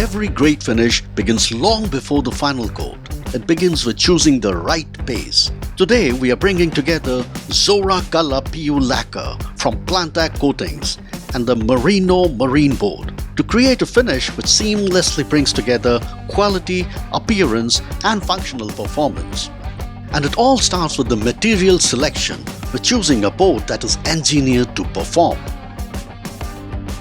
Every great finish begins long before the final coat. It begins with choosing the right base. Today we are bringing together JORA-COLOR PU Lacquer from Plantac Coatings and the Merino Marine Board to create a finish which seamlessly brings together quality, appearance and functional performance. And it all starts with the material selection, with choosing a board that is engineered to perform.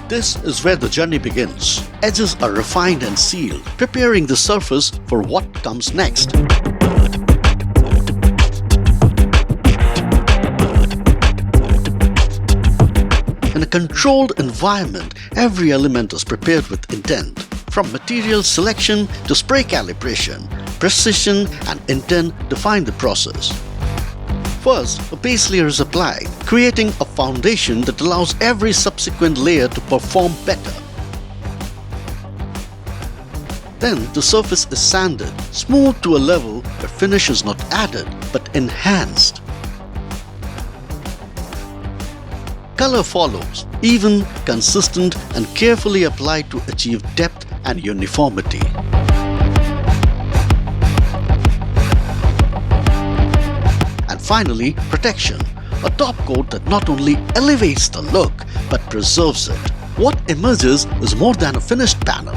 This is where the journey begins. Edges are refined and sealed, preparing the surface for what comes next. In a controlled environment, every element is prepared with intent. From material selection to spray calibration, precision and intent define the process. First, a base layer is applied, creating a foundation that allows every subsequent layer to perform better. Then, the surface is sanded, smooth to a level where finish is not added but enhanced. Color follows, even, consistent and carefully applied to achieve depth and uniformity. Finally, protection, a top coat that not only elevates the look but preserves it. What emerges is more than a finished panel.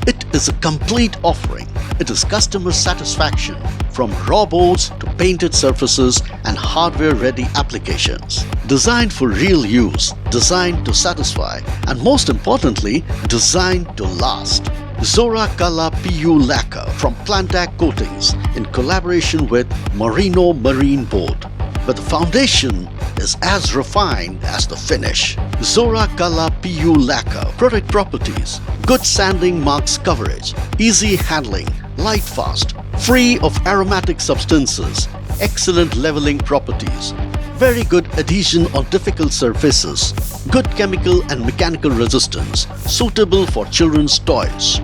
It is a complete offering. It is customer satisfaction, from raw boards to painted surfaces and hardware-ready applications. Designed for real use, designed to satisfy, and most importantly, designed to last. JORA-COLOR PU Lacquer from Plantac Coatings in collaboration with Merino Marine Board, where the foundation is as refined as the finish. JORA-COLOR PU Lacquer product properties: good sanding marks coverage, easy handling, light fast, free of aromatic substances, excellent leveling properties, very good adhesion on difficult surfaces, good chemical and mechanical resistance, suitable for children's toys.